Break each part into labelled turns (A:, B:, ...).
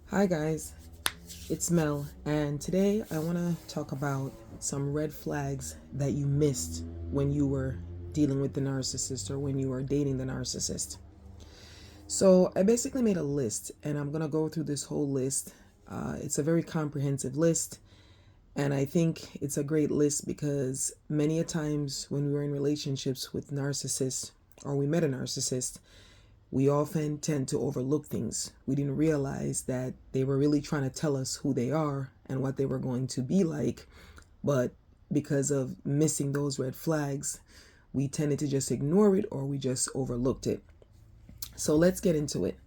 A: Hi guys, it's Mel, and today I want to talk about some red flags that you missed when you were dealing with the narcissist or when you were dating the narcissist. So I basically made a list, and I'm going to go through this whole list. It's a very comprehensive list, and I think it's a great list because many a times when we were in relationships with narcissists or we met a narcissist, we often tend to overlook things. We didn't realize that they were really trying to tell us who they are and what they were going to be like. But because of missing those red flags, we tended to just ignore it or we just overlooked it. So let's get into it.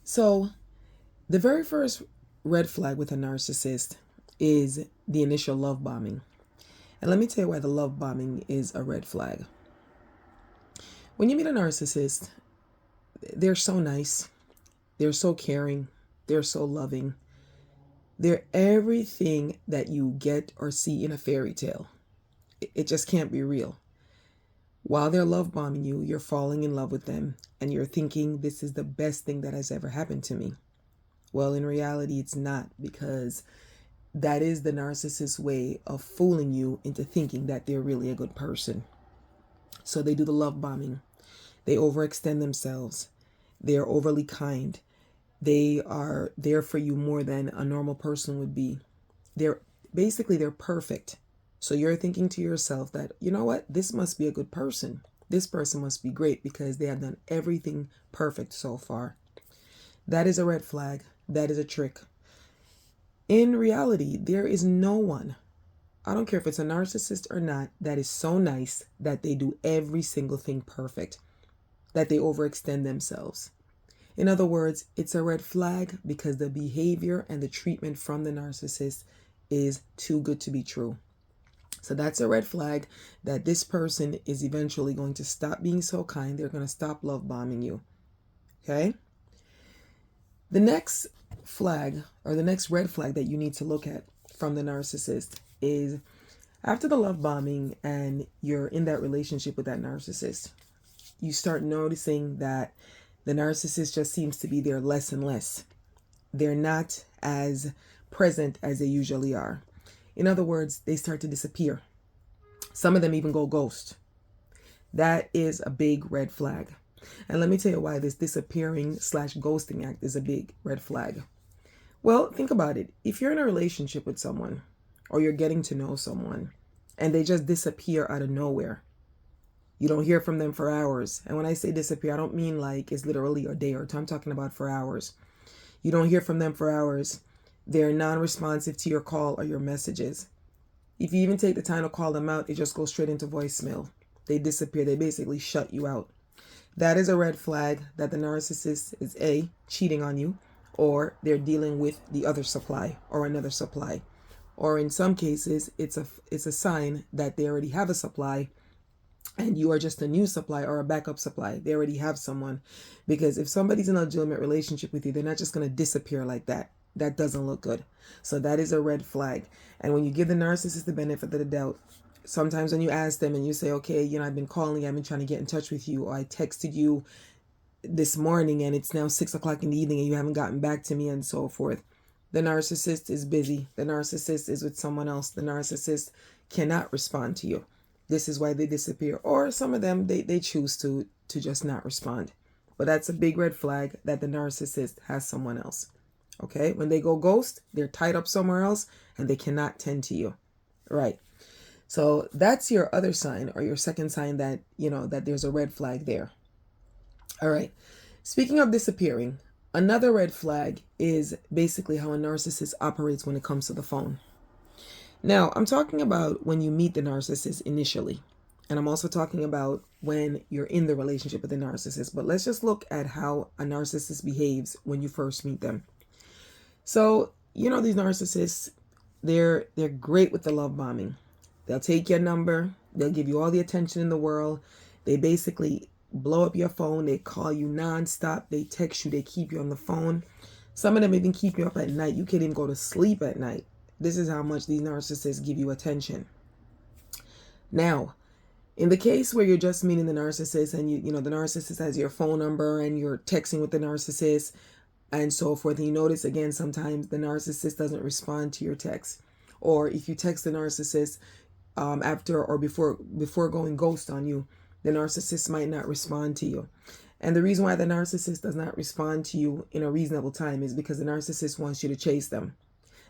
A: So, the very first red flag with a narcissist is the initial love bombing. And let me tell you why the love bombing is a red flag. When you meet a narcissist, they're so nice. They're so caring. They're so loving. They're everything that you get or see in a fairy tale. It just can't be real. While they're love bombing you, you're falling in love with them and you're thinking this is the best thing that has ever happened to me. Well, in reality, it's not, because that is the narcissist's way of fooling you into thinking that they're really a good person. So they do the love bombing. They overextend themselves. They're overly kind. They are there for you more than a normal person would be. They're perfect. So you're thinking to yourself that, you know what, this must be a good person. This person must be great because they have done everything perfect so far. That is a red flag. That is a trick. In reality, there is no one, I don't care if it's a narcissist or not, that is so nice that they do every single thing perfect, that they overextend themselves. In other words, it's a red flag because the behavior and the treatment from the narcissist is too good to be true. So that's a red flag that this person is eventually going to stop being so kind. They're going to stop love bombing you. Okay? The next flag, or the next red flag that you need to look at from the narcissist, is after the love bombing and you're in that relationship with that narcissist, you start noticing that the narcissist just seems to be there less and less. They're not as present as they usually are. In other words, they start to disappear. Some of them even go ghost. That is a big red flag. And let me tell you why this disappearing/ghosting act is a big red flag. Well, think about it. If you're in a relationship with someone or you're getting to know someone and they just disappear out of nowhere, you don't hear from them for hours. And when I say disappear, I don't mean like it's literally a day or two. I'm talking about for hours. You don't hear from them for hours. They're non-responsive to your call or your messages. If you even take the time to call them out, it just goes straight into voicemail. They disappear. They basically shut you out. That is a red flag that the narcissist is A, cheating on you, or they're dealing with the other supply or another supply. Or in some cases, it's a sign that they already have a supply and you are just a new supply or a backup supply. They already have someone. Because if somebody's in a legitimate relationship with you, they're not just going to disappear like that. That doesn't look good. So that is a red flag. And when you give the narcissist the benefit of the doubt, sometimes when you ask them and you say, okay, I've been calling, I've been trying to get in touch with you, or I texted you this morning and it's now 6 o'clock in the evening and you haven't gotten back to me and so forth. The narcissist is busy. The narcissist is with someone else. The narcissist cannot respond to you. This is why they disappear. Or some of them, they choose to just not respond. But that's a big red flag that the narcissist has someone else. Okay? When they go ghost, they're tied up somewhere else and they cannot tend to you. Right. So that's your other sign, or your second sign that, that there's a red flag there. All right. Speaking of disappearing, another red flag is basically how a narcissist operates when it comes to the phone. Now, I'm talking about when you meet the narcissist initially, and I'm also talking about when you're in the relationship with the narcissist. But let's just look at how a narcissist behaves when you first meet them. So, these narcissists, they're great with the love bombing. They'll take your number. They'll give you all the attention in the world. They basically blow up your phone. They call you nonstop. They text you. They keep you on the phone. Some of them even keep you up at night. You can't even go to sleep at night. This is how much these narcissists give you attention. Now, in the case where you're just meeting the narcissist and the narcissist has your phone number and you're texting with the narcissist, and so forth. And you notice again, sometimes the narcissist doesn't respond to your text. Or if you text the narcissist after or before going ghost on you, the narcissist might not respond to you. And the reason why the narcissist does not respond to you in a reasonable time is because the narcissist wants you to chase them.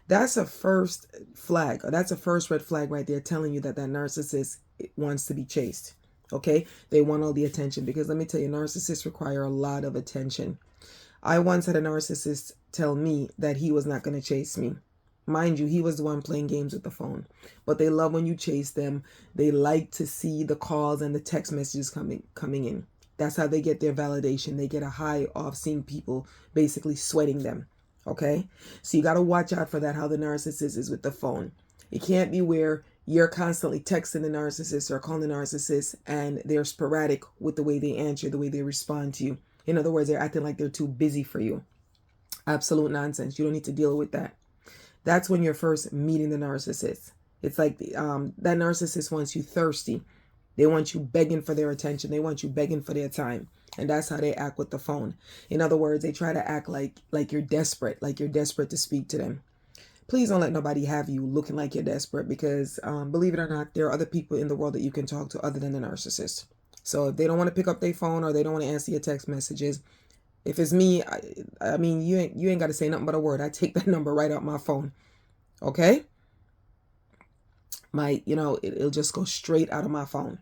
A: That's a first flag. That's a first red flag right there, telling you that that narcissist wants to be chased. Okay? They want all the attention, because let me tell you, narcissists require a lot of attention. I once had a narcissist tell me that he was not going to chase me. Mind you, he was the one playing games with the phone. But they love when you chase them. They like to see the calls and the text messages coming in. That's how they get their validation. They get a high off seeing people basically sweating them. Okay? So you got to watch out for that, how the narcissist is with the phone. It can't be where you're constantly texting the narcissist or calling the narcissist and they're sporadic with the way they answer, the way they respond to you. In other words, they're acting like they're too busy for you. Absolute nonsense. You don't need to deal with that. That's when you're first meeting the narcissist. It's like that narcissist wants you thirsty. They want you begging for their attention. They want you begging for their time. And that's how they act with the phone. In other words, they try to act like you're desperate to speak to them. Please don't let nobody have you looking like you're desperate, because believe it or not, there are other people in the world that you can talk to other than the narcissist. So if they don't want to pick up their phone or they don't want to answer your text messages, if it's me, I mean, you ain't got to say nothing but a word. I take that number right out my phone. Okay? It'll just go straight out of my phone.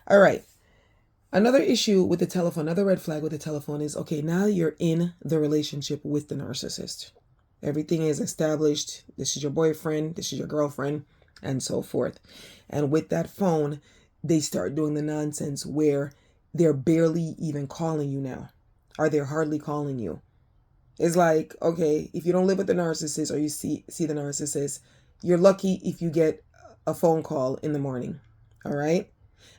A: All right. Another issue with the telephone, another red flag with the telephone is, okay, now you're in the relationship with the narcissist. Everything is established. This is your boyfriend, this is your girlfriend, and so forth. And with that phone, they start doing the nonsense where they're barely even calling you now, or they're hardly calling you. It's like, okay, if you don't live with the narcissist or you see the narcissist, you're lucky if you get a phone call in the morning. All right?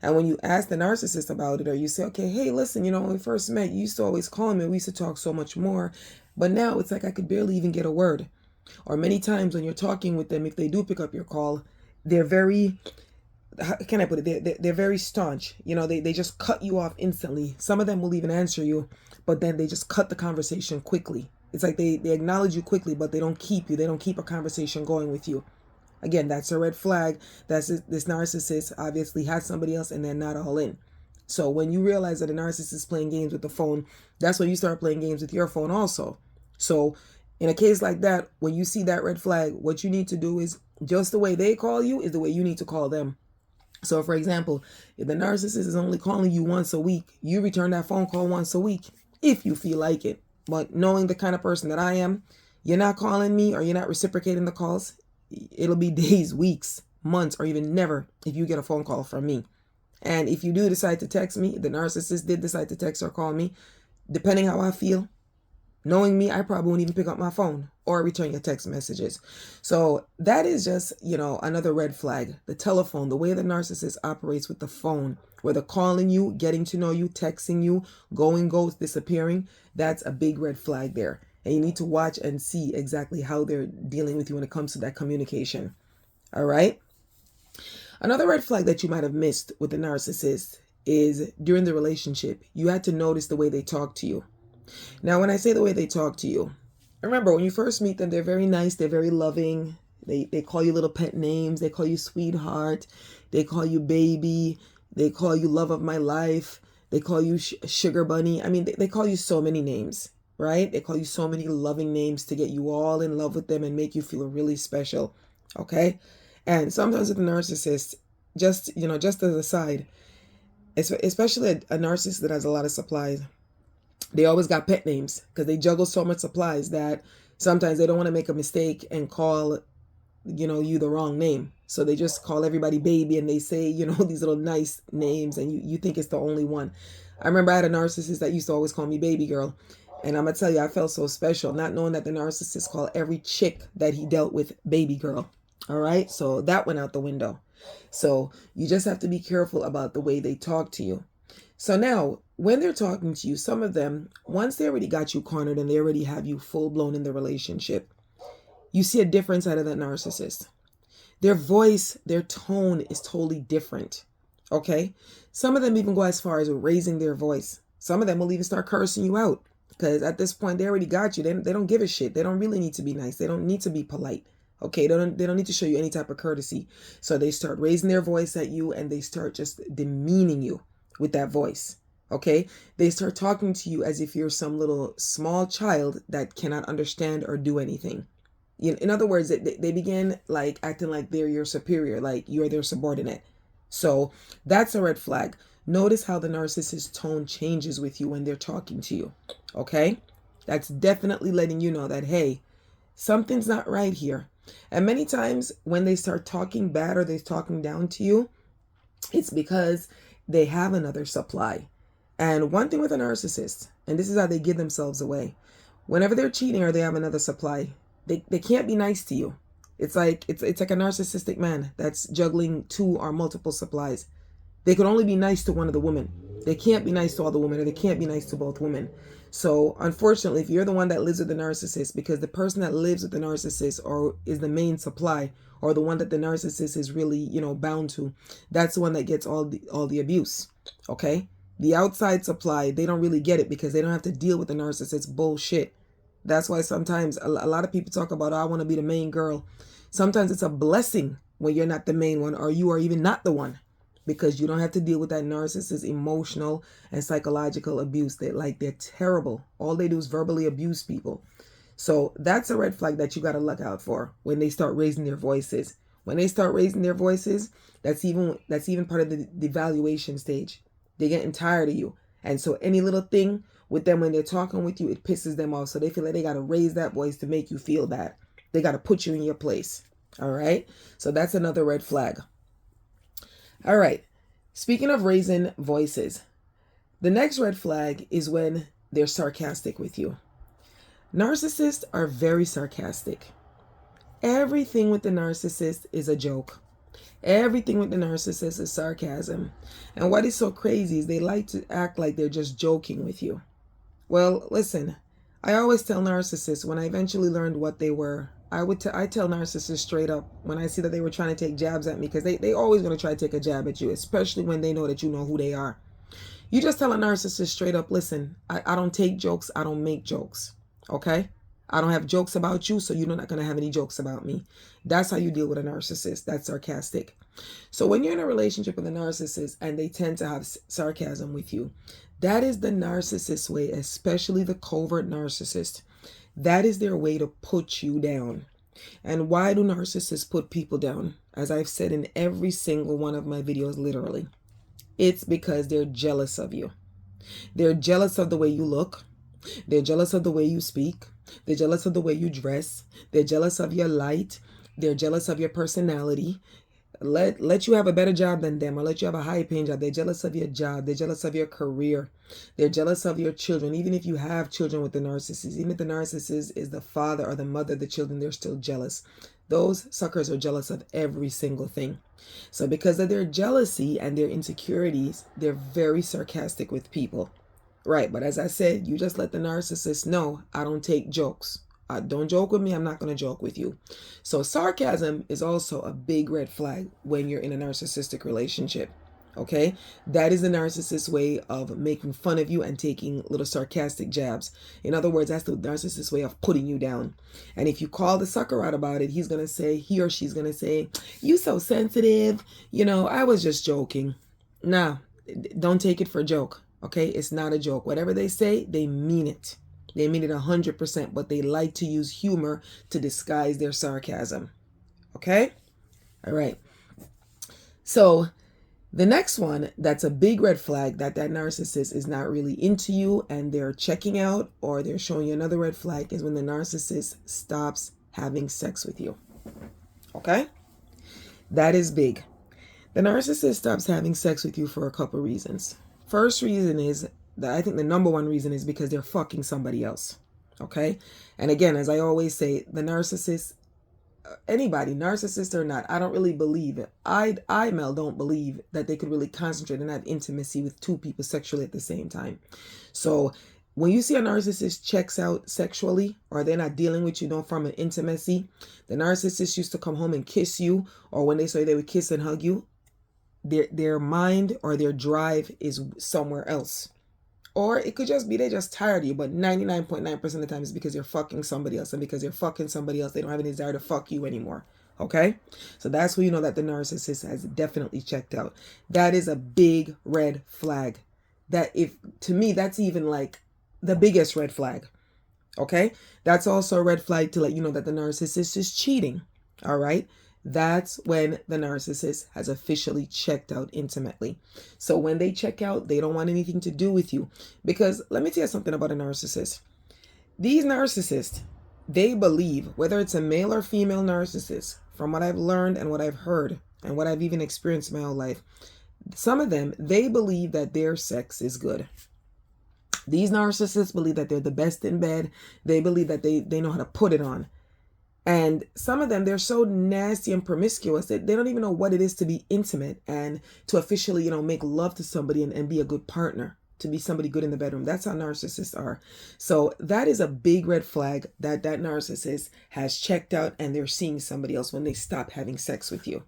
A: And when you ask the narcissist about it, or you say, okay, hey, listen, when we first met, you used to always call me. We used to talk so much more. But now it's like I could barely even get a word. Or many times when you're talking with them, if they do pick up your call, they're very, how can I put it? They're very staunch. They just cut you off instantly. Some of them will even answer you, but then they just cut the conversation quickly. It's like they acknowledge you quickly, but they don't keep you. They don't keep a conversation going with you. Again, that's a red flag. That's this narcissist obviously has somebody else and they're not all in. So when you realize that a narcissist is playing games with the phone, that's when you start playing games with your phone also. So in a case like that, when you see that red flag, what you need to do is just the way they call you is the way you need to call them. So for example, if the narcissist is only calling you once a week, you return that phone call once a week if you feel like it. But knowing the kind of person that I am, you're not calling me or you're not reciprocating the calls, it'll be days, weeks, months, or even never if you get a phone call from me. And if you do decide to text me, the narcissist did decide to text or call me, depending how I feel, knowing me, I probably won't even pick up my phone or return your text messages. So that is just, another red flag. The telephone, the way the narcissist operates with the phone, whether calling you, getting to know you, texting you, going ghost, disappearing, that's a big red flag there. And you need to watch and see exactly how they're dealing with you when it comes to that communication. All right? Another red flag that you might have missed with the narcissist is during the relationship, you had to notice the way they talk to you. Now, when I say the way they talk to you, remember when you first meet them, they're very nice. They're very loving. They call you little pet names. They call you sweetheart. They call you baby. They call you love of my life. They call you sugar bunny. I mean, they call you so many names, right? They call you so many loving names to get you all in love with them and make you feel really special. Okay. And sometimes with a narcissist, just as a side, especially a narcissist that has a lot of supplies, they always got pet names because they juggle so much supplies that sometimes they don't want to make a mistake and call, you the wrong name. So they just call everybody baby and they say, these little nice names and you think it's the only one. I remember I had a narcissist that used to always call me baby girl. And I'm going to tell you, I felt so special not knowing that the narcissist called every chick that he dealt with baby girl. All right. So that went out the window. So you just have to be careful about the way they talk to you. So now when they're talking to you, some of them, once they already got you cornered and they already have you full blown in the relationship, you see a difference out of that narcissist. Their voice, their tone is totally different. Okay. Some of them even go as far as raising their voice. Some of them will even start cursing you out. Because at this point, they already got you. They don't give a shit. They don't really need to be nice. They don't need to be polite. Okay, they don't need to show you any type of courtesy. So they start raising their voice at you, and they start just demeaning you with that voice. Okay, they start talking to you as if you're some little small child that cannot understand or do anything. In other words, they begin like acting like they're your superior, like you're their subordinate. So that's a red flag. Notice how the narcissist tone changes with you when they're talking to you. Okay, that's definitely letting you know that, hey, something's not right here. And many times when they start talking bad or they're talking down to you, it's because they have another supply. And one thing with a narcissist, and this is how they give themselves away, whenever they're cheating or they have another supply, they can't be nice to you. It's like a narcissistic man that's juggling two or multiple supplies. They can only be nice to one of the women. They can't be nice to all the women, or they can't be nice to both women. So unfortunately, if you're the one that lives with the narcissist, because the person that lives with the narcissist or is the main supply, or the one that the narcissist is really, bound to, that's the one that gets all the abuse. Okay? The outside supply, they don't really get it because they don't have to deal with the narcissist bullshit. That's why sometimes a lot of people talk about, oh, I want to be the main girl. Sometimes it's a blessing when you're not the main one, or you are even not the one, because you don't have to deal with that narcissist's emotional and psychological abuse. They're terrible. All they do is verbally abuse people. So that's a red flag that you got to look out for when they start raising their voices. When they start raising their voices, that's even part of the devaluation stage. They're getting tired of you. And so any little thing with them when they're talking with you, it pisses them off. So they feel like they got to raise that voice to make you feel bad. They got to put you in your place. All right. So that's another red flag. All right. Speaking of raising voices, the next red flag is when they're sarcastic with you. Narcissists are very sarcastic. Everything with the narcissist is a joke. Everything with the narcissist is sarcasm. And what is so crazy is they like to act like they're just joking with you. Well, listen, I always tell narcissists, when I eventually learned what they were, I tell narcissists straight up when I see that they were trying to take jabs at me, because they always going to try to take a jab at you, especially when they know that you know who they are. You just tell a narcissist straight up, listen, I don't take jokes, I don't make jokes, okay? I don't have jokes about you, so you're not going to have any jokes about me. That's how you deal with a narcissist. That's sarcastic. So when you're in a relationship with a narcissist and they tend to have sarcasm with you, that is the narcissist way, especially the covert narcissist. That is their way to put you down. And why do narcissists put people down? As I've said in every single one of my videos, literally, it's because they're jealous of you. They're jealous of the way you look. They're jealous of the way you speak. They're jealous of the way you dress. They're jealous of your light. They're jealous of your personality. Let you have a better job than them, or let you have a high paying job. They're jealous of your job. They're jealous of your career. They're jealous of your children. Even if you have children with the narcissist, even if the narcissist is the father or the mother of the children, they're still jealous. Those suckers are jealous of every single thing. So because of their jealousy and their insecurities, they're very sarcastic with people. Right, but as I said, you just let the narcissist know, I don't take jokes. Don't joke with me, I'm not going to joke with you. So sarcasm is also a big red flag when you're in a narcissistic relationship. Okay, that is the narcissist's way of making fun of you and taking little sarcastic jabs. In other words, that's the narcissist's way of putting you down. And if you call the sucker out about it, he or she's going to say, you so sensitive. I was just joking. Nah, don't take it for a joke. Okay, it's not a joke. Whatever they say, they mean it. They mean it 100%, but they like to use humor to disguise their sarcasm. Okay? All right. So the next one, that's a big red flag that narcissist is not really into you and they're checking out, or they're showing you another red flag, is when the narcissist stops having sex with you. Okay? That is big. The narcissist stops having sex with you for a couple reasons. First reason is that I think the number one reason is because they're fucking somebody else. Okay? And again, as I always say, the narcissist, anybody, narcissist or not, I don't really believe it. Mel, don't believe that they could really concentrate and have intimacy with two people sexually at the same time. So when you see a narcissist checks out sexually, or they're not dealing with you, don't form an intimacy, the narcissist used to come home and kiss you, or when they say they would kiss and hug you, their mind or their drive is somewhere else. Or it could just be they're just tired of you, but 99.9% of the time it's because you're fucking somebody else. And because you're fucking somebody else, they don't have any desire to fuck you anymore. Okay? So that's when you know that the narcissist has definitely checked out. That is a big red flag. That if, to me, that's even like the biggest red flag. Okay? That's also a red flag to let you know that the narcissist is cheating. All right? That's when the narcissist has officially checked out intimately. So when they check out, they don't want anything to do with you. Because let me tell you something about a narcissist. These narcissists, they believe, whether it's a male or female narcissist, from what I've learned and what I've heard and what I've even experienced in my whole life, some of them, they believe that their sex is good. These narcissists believe that they're the best in bed. They believe that they know how to put it on. And some of them, they're so nasty and promiscuous that they don't even know what it is to be intimate and to officially, make love to somebody and be a good partner, to be somebody good in the bedroom. That's how narcissists are. So that is a big red flag that narcissist has checked out and they're seeing somebody else when they stop having sex with you.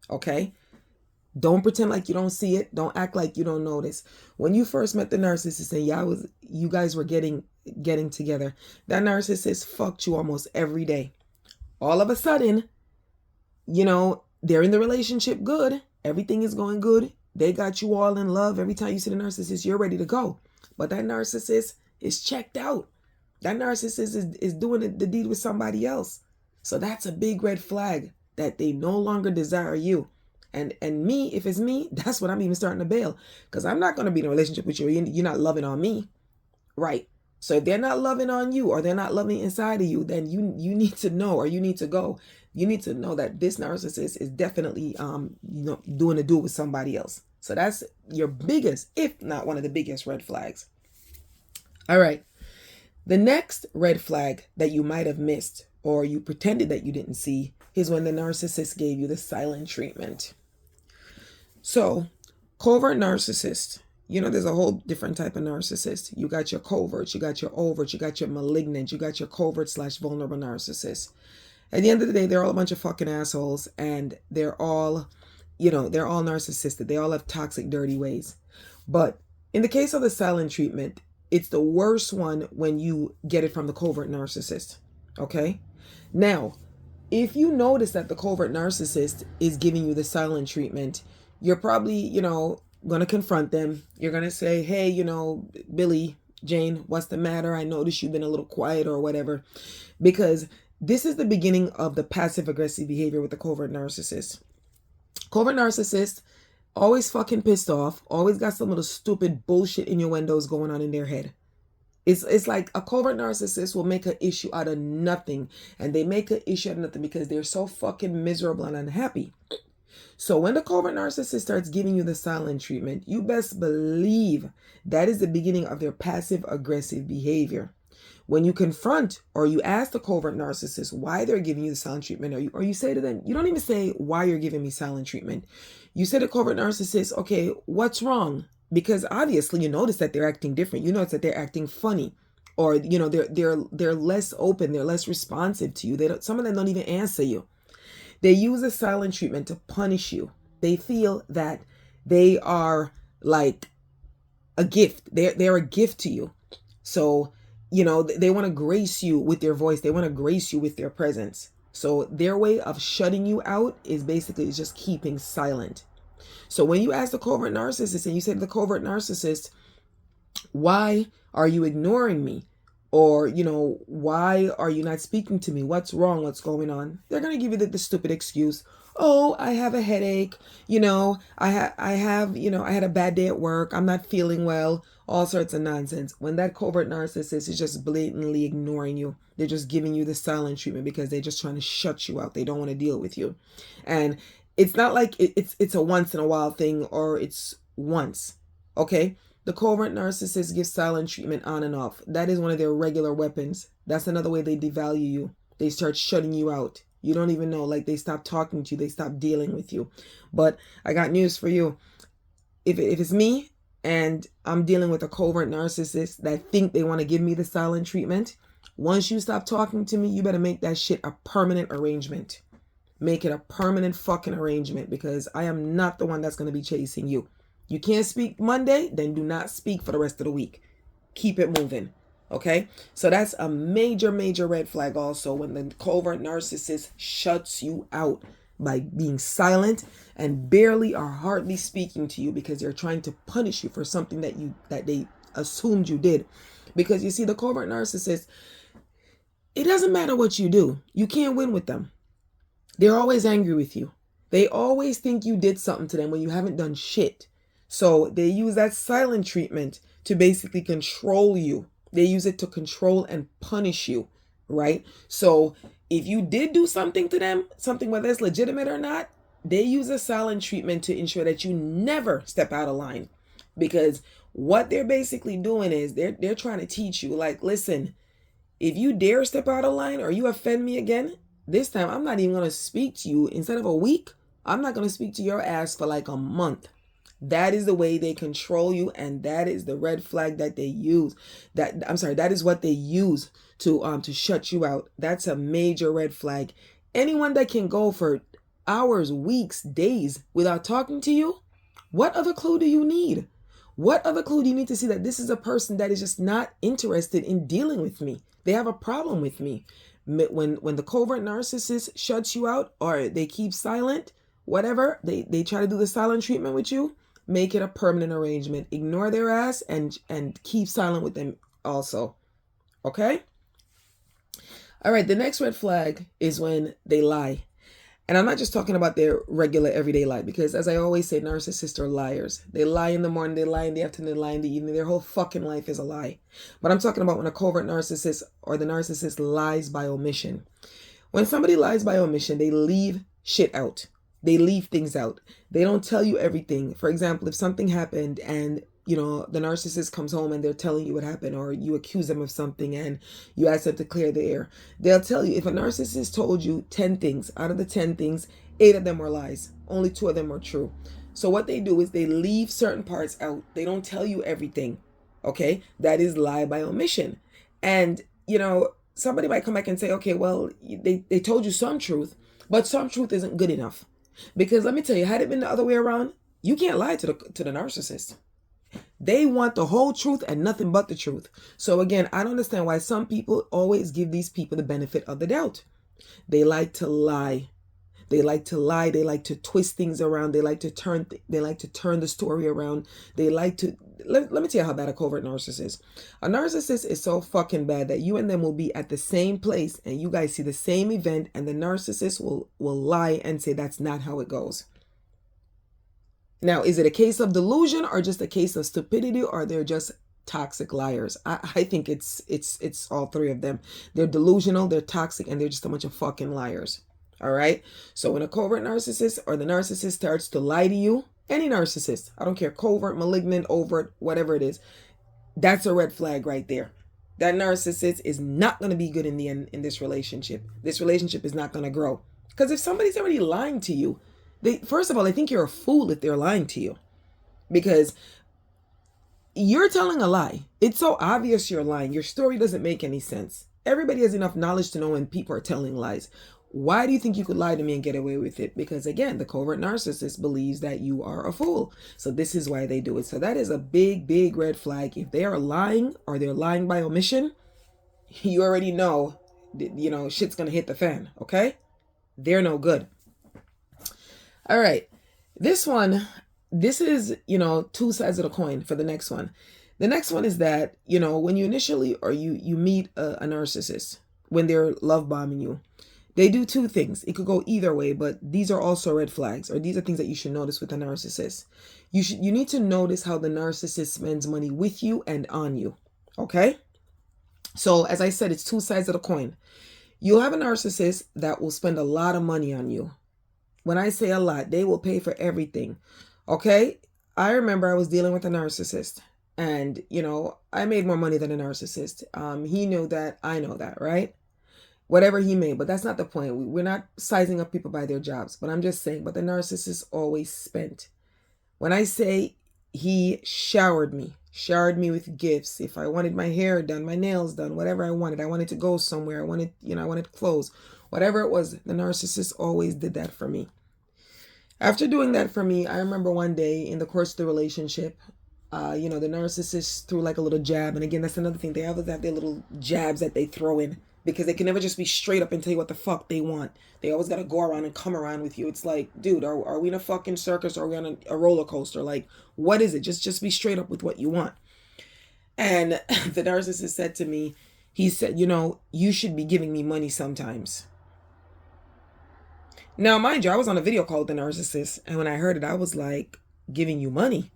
A: Okay? Don't pretend like you don't see it. Don't act like you don't notice. When you first met the narcissist and you guys were getting together, that narcissist fucked you almost every day. All of a sudden, they're in the relationship good. Everything is going good. They got you all in love. Every time you see the narcissist, you're ready to go. But that narcissist is checked out. That narcissist is doing the deed with somebody else. So that's a big red flag that they no longer desire you. And me, if it's me, that's what I'm even starting to bail. Because I'm not going to be in a relationship with you. You're not loving on me. Right. So if they're not loving on you or they're not loving inside of you, then you need to know, or you need to go. You need to know that this narcissist is definitely doing a deal with somebody else. So that's your biggest, if not one of the biggest red flags. All right. The next red flag that you might have missed or you pretended that you didn't see is when the narcissist gave you the silent treatment. So, covert narcissist. There's a whole different type of narcissist. You got your covert, you got your overt, you got your malignant, you got your covert/vulnerable narcissist. At the end of the day, they're all a bunch of fucking assholes, and they're all narcissistic. They all have toxic, dirty ways. But in the case of the silent treatment, it's the worst one when you get it from the covert narcissist. Okay? Now, if you notice that the covert narcissist is giving you the silent treatment, you're probably, going to confront them. You're going to say, hey, Billy, Jane, what's the matter? I noticed you've been a little quiet or whatever. Because this is the beginning of the passive aggressive behavior with the covert narcissist. Covert narcissist, always fucking pissed off, always got some little stupid bullshit innuendos going on in their head. It's like a covert narcissist will make an issue out of nothing. And they make an issue out of nothing because they're so fucking miserable and unhappy. So when the covert narcissist starts giving you the silent treatment, you best believe that is the beginning of their passive aggressive behavior. When you confront or you ask the covert narcissist why they're giving you the silent treatment, or you say to them, you don't even say why you're giving me silent treatment. You say to the covert narcissist, okay, what's wrong? Because obviously you notice that they're acting different. You notice that they're acting funny, or they're less open, they're less responsive to you. Some of them don't even answer you. They use a silent treatment to punish you. They feel that they are like a gift. They're a gift to you. So, they want to grace you with their voice. They want to grace you with their presence. So their way of shutting you out is basically just keeping silent. So when you ask the covert narcissist and you say to the covert narcissist, why are you ignoring me? Or, why are you not speaking to me? What's wrong? What's going on? They're going to give you the stupid excuse. Oh, I have a headache. I had a bad day at work. I'm not feeling well. All sorts of nonsense. When that covert narcissist is just blatantly ignoring you, they're just giving you the silent treatment because they're just trying to shut you out. They don't want to deal with you. And it's not like it's a once in a while thing, or it's once. Okay? The covert narcissist gives silent treatment on and off. That is one of their regular weapons. That's another way they devalue you. They start shutting you out. You don't even know. Like, they stop talking to you. They stop dealing with you. But I got news for you. If it's me and I'm dealing with a covert narcissist that think they want to give me the silent treatment, once you stop talking to me, you better make that shit a permanent arrangement. Make it a permanent fucking arrangement, because I am not the one that's going to be chasing you. You can't speak Monday, then do not speak for the rest of the week. keep it moving. Okay, so that's a major, major red flag also, when the covert narcissist shuts you out by being silent and barely or hardly speaking to you because they're trying to punish you for something that they assumed you did. Because you see, the covert narcissist, it doesn't matter what you do, you can't win with them. They're always angry with you. They always think you did something to them when you haven't done shit. So they use that silent treatment to basically control you. They use it to control and punish you, right? So if you did do something to them, something whether it's legitimate or not, they use a silent treatment to ensure that you never step out of line. Because what they're basically doing is they're trying to teach you, like, listen, if you dare step out of line or you offend me again, this time I'm not even going to speak to you. Instead of a week, I'm not going to speak to your ass for like a month. That is the way they control you, and that is the red flag that they use. That is what they use to shut you out. That's a major red flag. Anyone that can go for hours, weeks, days without talking to you, what other clue do you need? What other clue do you need to see that this is a person that is just not interested in dealing with me? They have a problem with me. When the covert narcissist shuts you out or they keep silent, whatever, they try to do the silent treatment with you, make it a permanent arrangement. Ignore their ass and keep silent with them also. Okay? All right, the next red flag is when they lie. And I'm not just talking about their regular everyday lie, because as I always say, narcissists are liars. They lie in the morning, they lie in the afternoon, they lie in the evening. Their whole fucking life is a lie. But I'm talking about when a covert narcissist or the narcissist lies by omission. When somebody lies by omission, they leave shit out. They leave things out. They don't tell you everything. For example, if something happened and the narcissist comes home and they're telling you what happened, or you accuse them of something and you ask them to clear the air, they'll tell you. If a narcissist told you 10 things, out of the 10 things, 8 of them were lies. Only 2 of them were true. So what they do is they leave certain parts out. They don't tell you everything. Okay? That is lie by omission. And, somebody might come back and say, okay, well, they told you some truth, but some truth isn't good enough. Because let me tell you, had it been the other way around, you can't lie to the narcissist. They want the whole truth and nothing but the truth. So again, I don't understand why some people always give these people the benefit of the doubt. They like to lie. They like to lie. They like to twist things around. They like to turn the story around. They like to, let me tell you how bad a covert narcissist is. A narcissist is so fucking bad that you and them will be at the same place and you guys see the same event, and the narcissist will lie and say that's not how it goes. Now, is it a case of delusion or just a case of stupidity, or they're just toxic liars? I think it's all 3 of them. They're delusional, they're toxic, and they're just a bunch of fucking liars. All right? So when a covert narcissist or the narcissist starts to lie to you, any narcissist, I don't care, covert, malignant, overt, whatever it is, that's a red flag right there. That narcissist is not going to be good in the end in this relationship. This relationship is not going to grow. Because if somebody's already lying to you, first of all, they think you're a fool if they're lying to you, because you're telling a lie. It's so obvious you're lying. Your story doesn't make any sense. Everybody has enough knowledge to know when people are telling lies. Why do you think you could lie to me and get away with it? Because again, the covert narcissist believes that you are a fool. So this is why they do it. So that is a big, big red flag. If they are lying or they're lying by omission, you already know, shit's going to hit the fan. Okay? They're no good. All right, this is, 2 sides of the coin for the next one. The next one is that, when you initially, or you meet a narcissist, when they're love bombing you, they do 2 things. It could go either way, but these are also red flags, or these are things that you should notice with a narcissist. You need to notice how the narcissist spends money with you and on you. Okay? So as I said, it's 2 sides of the coin. You'll have a narcissist that will spend a lot of money on you. When I say a lot, they will pay for everything. Okay? I remember I was dealing with a narcissist, and, I made more money than a narcissist. He knew that. I know that, right? Whatever he made, but that's not the point. We're not sizing up people by their jobs, but I'm just saying, but the narcissist always spent. When I say he showered me with gifts. If I wanted my hair done, my nails done, whatever I wanted to go somewhere. I wanted clothes, whatever it was, the narcissist always did that for me. After doing that for me, I remember one day in the course of the relationship, The narcissist threw like a little jab. And again, that's another thing. They always have their little jabs that they throw in because they can never just be straight up and tell you what the fuck they want. They always got to go around and come around with you. It's like, dude, are we in a fucking circus or are we on a roller coaster? Like, what is it? Just be straight up with what you want. And the narcissist said to me, he said, you should be giving me money sometimes. Now, mind you, I was on a video call with the narcissist. And when I heard it, I was like, giving you money?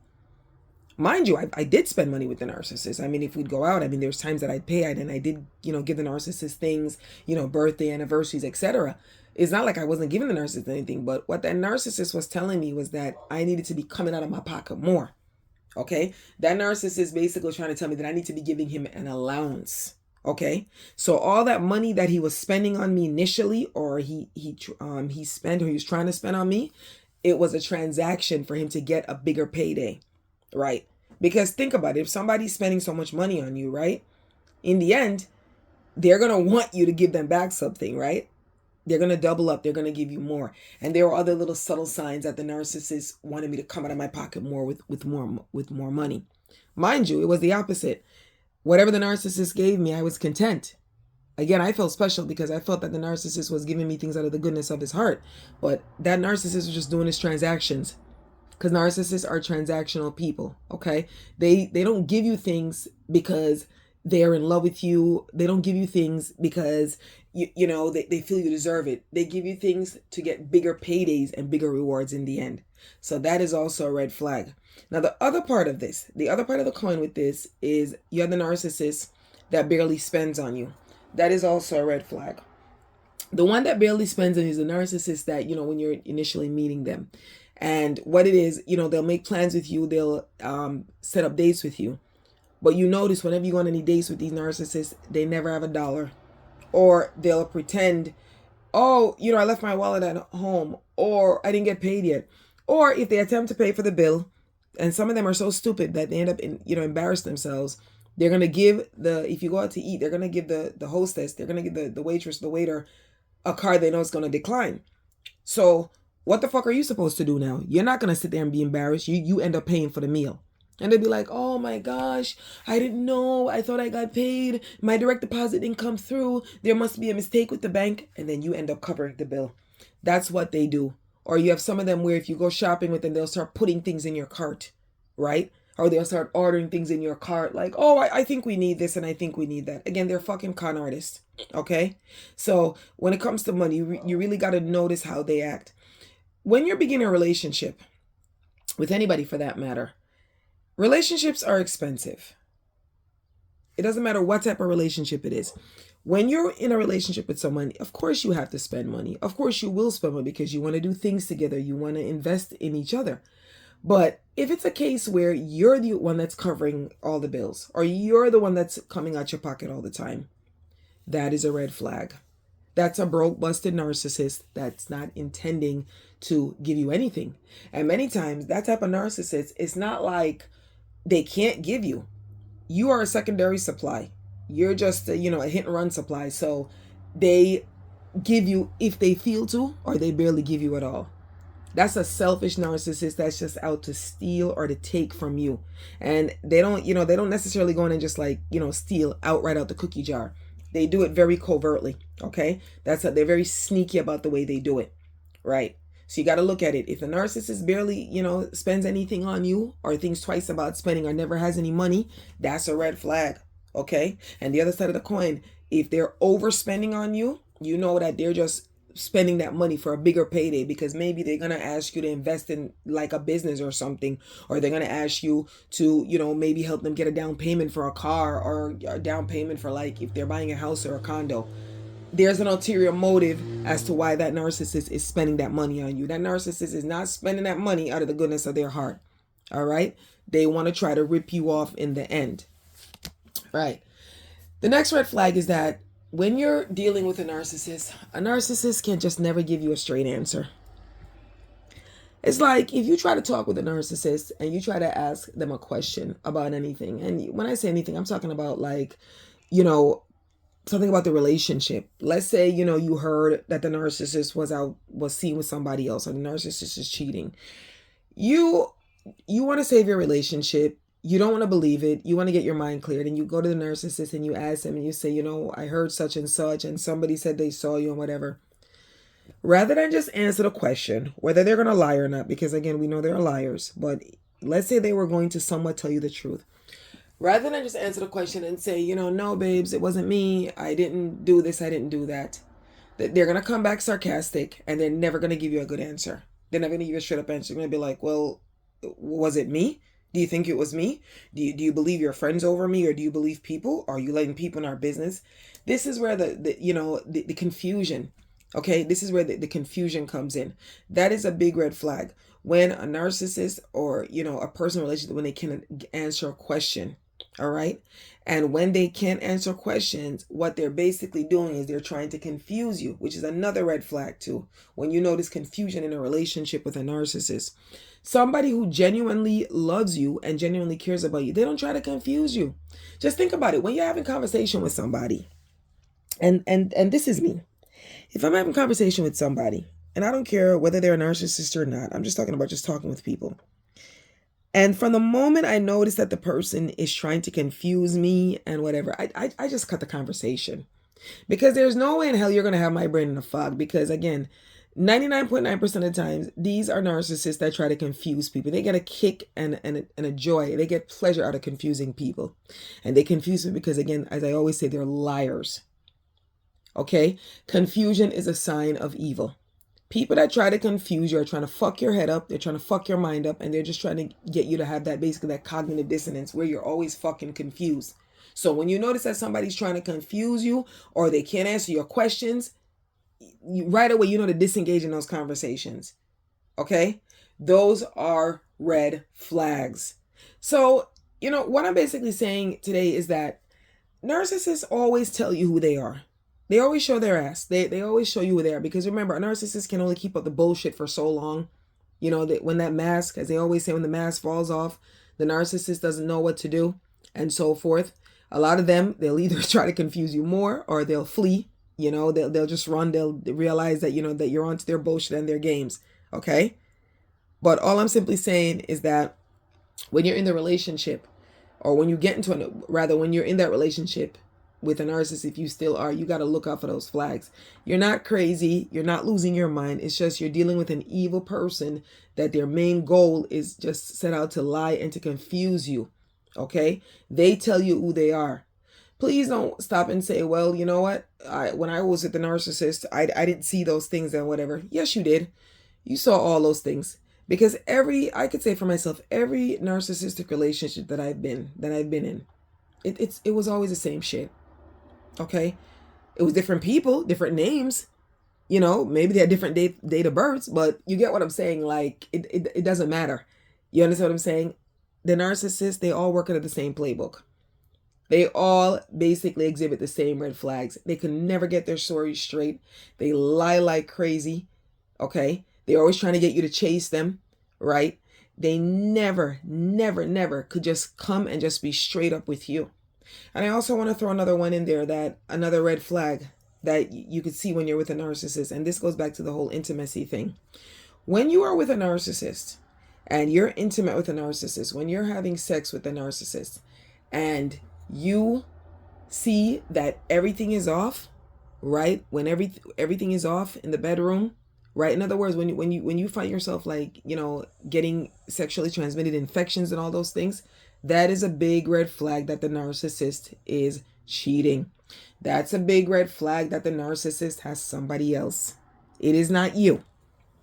A: Mind you, I did spend money with the narcissist. I mean, if we'd go out, there's times that I'd pay and I did, give the narcissist things, birthday, anniversaries, etc. It's not like I wasn't giving the narcissist anything, but what that narcissist was telling me was that I needed to be coming out of my pocket more. Okay? That narcissist basically was trying to tell me that I need to be giving him an allowance. Okay? So all that money that he was spending on me initially, or he spent, or he was trying to spend on me, it was a transaction for him to get a bigger payday. Right? Because think about it. If somebody's spending so much money on you, right? In the end, they're going to want you to give them back something, right? They're going to double up. They're going to give you more. And there were other little subtle signs that the narcissist wanted me to come out of my pocket more with more money. Mind you, it was the opposite. Whatever the narcissist gave me, I was content. Again, I felt special because I felt that the narcissist was giving me things out of the goodness of his heart. But that narcissist was just doing his transactions. Because narcissists are transactional people, okay? They don't give you things because they're in love with you. They don't give you things because, they feel you deserve it. They give you things to get bigger paydays and bigger rewards in the end. So that is also a red flag. Now, the other part of the coin with this is you have the narcissist that barely spends on you. That is also a red flag. The one that barely spends on you is the narcissist that, when you're initially meeting them. And what it is, they'll make plans with you. They'll set up dates with you. But you notice whenever you go on any dates with these narcissists, they never have $1. Or they'll pretend, oh, I left my wallet at home. Or I didn't get paid yet. Or if they attempt to pay for the bill, and some of them are so stupid that they end up, embarrass themselves. They're going to give if you go out to eat, they're going to give the hostess, they're going to give the waitress, the waiter, a card they know is going to decline. So what the fuck are you supposed to do now? You're not going to sit there and be embarrassed. You end up paying for the meal. And they'll be like, oh my gosh, I didn't know. I thought I got paid. My direct deposit didn't come through. There must be a mistake with the bank. And then you end up covering the bill. That's what they do. Or you have some of them where if you go shopping with them, they'll start putting things in your cart, right? Or they'll start ordering things in your cart like, oh, I think we need this and I think we need that. Again, they're fucking con artists, okay? So when it comes to money, you really got to notice how they act. When you're beginning a relationship, with anybody for that matter, relationships are expensive. It doesn't matter what type of relationship it is. When you're in a relationship with someone, of course you have to spend money. Of course you will spend money because you want to do things together. You want to invest in each other. But if it's a case where you're the one that's covering all the bills, or you're the one that's coming out your pocket all the time, that is a red flag. That's a broke, busted narcissist that's not intending to give you anything. And many times that type of narcissist, it's not like they can't give you. You are a secondary supply. You're just a hit and run supply. So they give you if they feel to, or they barely give you at all. That's a selfish narcissist that's just out to steal or to take from you. And they don't necessarily go in and just steal outright out the cookie jar. They do it very covertly, okay? They're very sneaky about the way they do it, right? So you got to look at it. If a narcissist barely, spends anything on you or thinks twice about spending or never has any money, that's a red flag, okay? And the other side of the coin, if they're overspending on you, you know that they're just spending that money for a bigger payday because maybe they're going to ask you to invest in like a business or something, or they're going to ask you to, maybe help them get a down payment for a car or a down payment for if they're buying a house or a condo. There's an ulterior motive as to why that narcissist is spending that money on you. That narcissist is not spending that money out of the goodness of their heart. All right. They want to try to rip you off in the end. Right. The next red flag is that when you're dealing with a narcissist can just never give you a straight answer. It's like if you try to talk with a narcissist and you try to ask them a question about anything. And when I say anything, I'm talking about something about the relationship. Let's say, you heard that the narcissist was seen with somebody else, or the narcissist is cheating. You want to save your relationship. you don't want to believe it. You want to get your mind cleared, and you go to the narcissist and you ask them and you say, I heard such and such, and somebody said they saw you and whatever. Rather than just answer the question, whether they're going to lie or not, because again, we know they're liars, but let's say they were going to somewhat tell you the truth. Rather than just answer the question and say, no, babes, it wasn't me. I didn't do this. I didn't do that. They're going to come back sarcastic, and they're never going to give you a good answer. They're not going to give you a straight up answer. They're going to be like, well, was it me? Do you think it was me? Do you believe your friends over me, or do you believe people? Are you letting people in our business? This is where the confusion, okay? This is where the confusion comes in. That is a big red flag. When a narcissist or, a personal relationship, when they can't answer a question, all right? And when they can't answer questions, what they're basically doing is they're trying to confuse you, which is another red flag too. When you notice confusion in a relationship with a narcissist, somebody who genuinely loves you and genuinely cares about you, they don't try to confuse you. Just think about it. When you're having conversation with somebody, and this is me. If I'm having conversation with somebody, and I don't care whether they're a narcissist or not, I'm just talking about just talking with people. And from the moment I notice that the person is trying to confuse me and whatever, I just cut the conversation. Because there's no way in hell you're going to have my brain in a fog. Because again, 99.9% of the times, these are narcissists that try to confuse people. They get a kick and a joy. They get pleasure out of confusing people. And they confuse me because, again, as I always say, they're liars. Okay? Confusion is a sign of evil. People that try to confuse you are trying to fuck your head up. They're trying to fuck your mind up. And they're just trying to get you to have that cognitive dissonance where you're always fucking confused. So when you notice that somebody's trying to confuse you or they can't answer your questions, right away, to disengage in those conversations. Okay? Those are red flags. So, what I'm basically saying today is that narcissists always tell you who they are. They always show their ass. They always show you who they are. Because remember, a narcissist can only keep up the bullshit for so long. When that mask, as they always say, when the mask falls off, the narcissist doesn't know what to do and so forth. A lot of them, they'll either try to confuse you more or they'll flee. They'll just run. They'll realize that, that you're onto their bullshit and their games. Okay? But all I'm simply saying is that when you're in the relationship, or when you get into when you're in that relationship with a narcissist, if you still are, you got to look out for those flags. You're not crazy. You're not losing your mind. It's just you're dealing with an evil person that their main goal is just set out to lie and to confuse you. Okay? They tell you who they are. Please don't stop and say, well, you know what? When I was with the narcissist, I didn't see those things and whatever. Yes, you did. You saw all those things. Because I could say for myself, every narcissistic relationship that I've been in, it was always the same shit. Okay? It was different people, different names. Maybe they had different date of births, but you get what I'm saying? Like, it doesn't matter. You understand what I'm saying? The narcissists, they all work under the same playbook. They all basically exhibit the same red flags. They can never get their story straight. They lie like crazy. Okay? They're always trying to get you to chase them, right? They never could just come and just be straight up with you. And I also want to throw another one in there, that another red flag that you could see when you're with a narcissist. And this goes back to the whole intimacy thing. When you are with a narcissist and you're intimate with a narcissist, when you're having sex with a narcissist and you see that everything is off, right? When everything is off in the bedroom, right? In other words, when you find yourself like, getting sexually transmitted infections and all those things, that is a big red flag that the narcissist is cheating. That's a big red flag that the narcissist has somebody else. It is not you.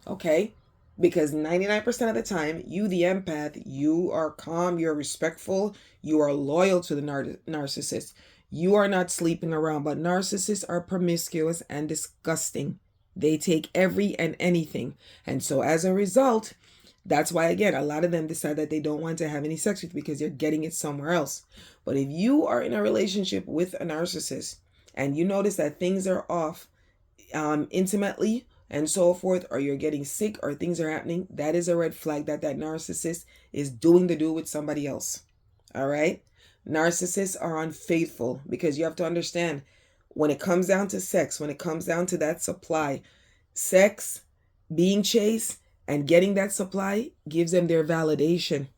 A: Okay? Because 99% of the time, you, the empath, you are calm, you're respectful, you are loyal to the narcissist. You are not sleeping around, but narcissists are promiscuous and disgusting. They take every and anything. And so as a result, that's why, again, a lot of them decide that they don't want to have any sex with you because they're getting it somewhere else. But if you are in a relationship with a narcissist and you notice that things are off intimately and so forth, or you're getting sick or things are happening, that is a red flag that narcissist is doing the do with somebody else. All right? Narcissists are unfaithful because you have to understand, when it comes down to sex, when it comes down to that supply, sex, being chased, and getting that supply gives them their validation.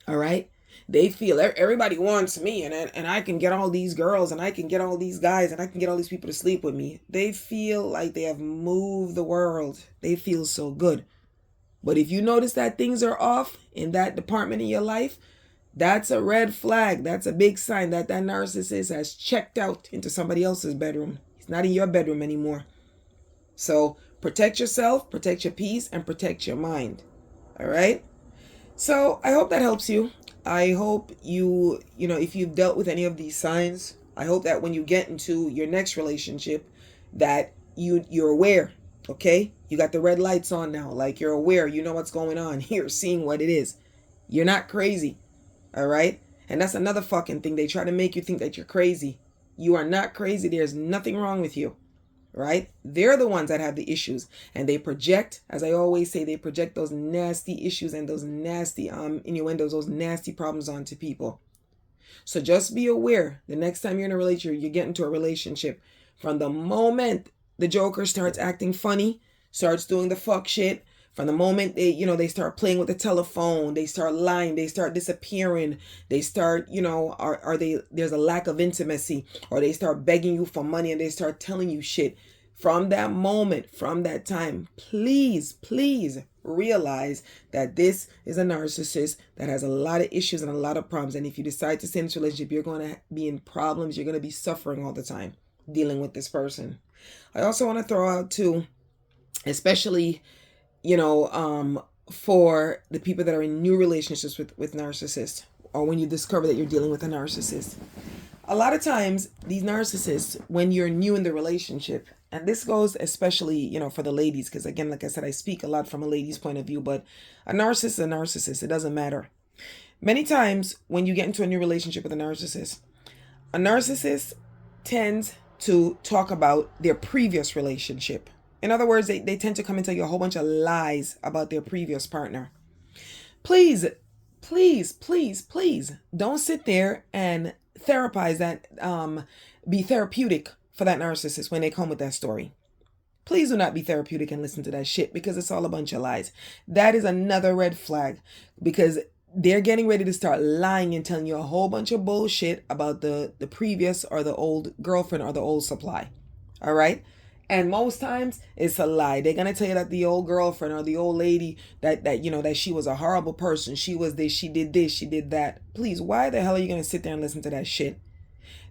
A: All right? They feel everybody wants me, and I can get all these girls, and I can get all these guys, and I can get all these people to sleep with me. They feel like they have moved the world. They feel so good. But if you notice that things are off in that department in your life, that's a red flag. That's a big sign that that narcissist has checked out into somebody else's bedroom. He's not in your bedroom anymore. So protect yourself, protect your peace, and protect your mind. All right? So I hope that helps you. I hope if you've dealt with any of these signs, I hope that when you get into your next relationship, that you're aware, okay? You got the red lights on now. Like, you're aware, you know what's going on. You're seeing what it is. You're not crazy, all right? And that's another fucking thing. They try to make you think that you're crazy. You are not crazy. There's nothing wrong with you. Right? They're the ones that have the issues, and they project, as I always say, they project those nasty issues and those nasty innuendos, those nasty problems onto people. So just be aware the next time you're in a relationship, you get into a relationship, from the moment the joker starts acting funny, starts doing the fuck shit, from the moment they start playing with the telephone, they start lying, they start disappearing, they start, there's a lack of intimacy, or they start begging you for money and they start telling you shit. From that moment, from that time, please realize that this is a narcissist that has a lot of issues and a lot of problems. And if you decide to stay in this relationship, you're going to be in problems. You're going to be suffering all the time dealing with this person. I also want to throw out too, especially for the people that are in new relationships with narcissists, or when you discover that you're dealing with a narcissist. A lot of times, these narcissists, when you're new in the relationship, and this goes especially, for the ladies, because again, like I said, I speak a lot from a lady's point of view, but a narcissist is a narcissist. It doesn't matter. Many times, when you get into a new relationship with a narcissist tends to talk about their previous relationship. In other words, they tend to come and tell you a whole bunch of lies about their previous partner. Please don't sit there and therapize that, be therapeutic for that narcissist when they come with that story. Please do not be therapeutic and listen to that shit, because it's all a bunch of lies. That is another red flag, because they're getting ready to start lying and telling you a whole bunch of bullshit about the previous or the old girlfriend or the old supply. All right? And most times it's a lie. They're going to tell you that the old girlfriend or the old lady that she was a horrible person. She was this, she did this, she did that. Please, why the hell are you going to sit there and listen to that shit?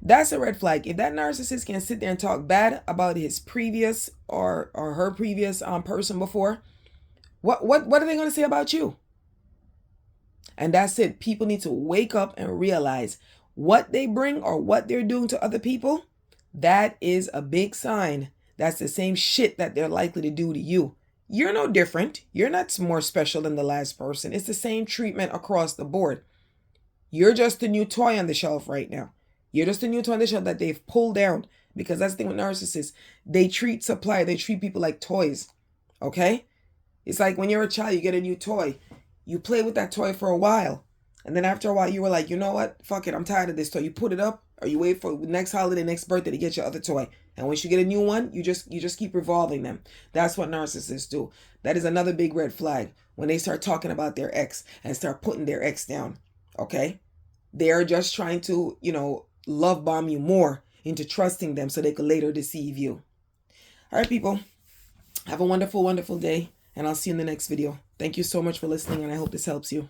A: That's a red flag. If that narcissist can sit there and talk bad about his previous or her previous person before, what are they going to say about you? And that's it. People need to wake up and realize what they bring or what they're doing to other people. That is a big sign. That's the same shit that they're likely to do to you. You're no different. You're not more special than the last person. It's the same treatment across the board. You're just a new toy on the shelf right now. You're just a new toy on the shelf that they've pulled down, because that's the thing with narcissists. They treat people like toys. Okay? It's like when you're a child, you get a new toy. You play with that toy for a while. And then after a while, you were like, you know what? Fuck it. I'm tired of this toy. You put it up, or you wait for next holiday, next birthday to get your other toy. And once you get a new one, you just keep revolving them. That's what narcissists do. That is another big red flag, when they start talking about their ex and start putting their ex down. Okay? They are just trying to, love bomb you more into trusting them so they could later deceive you. All right, people. Have a wonderful, wonderful day. And I'll see you in the next video. Thank you so much for listening, and I hope this helps you.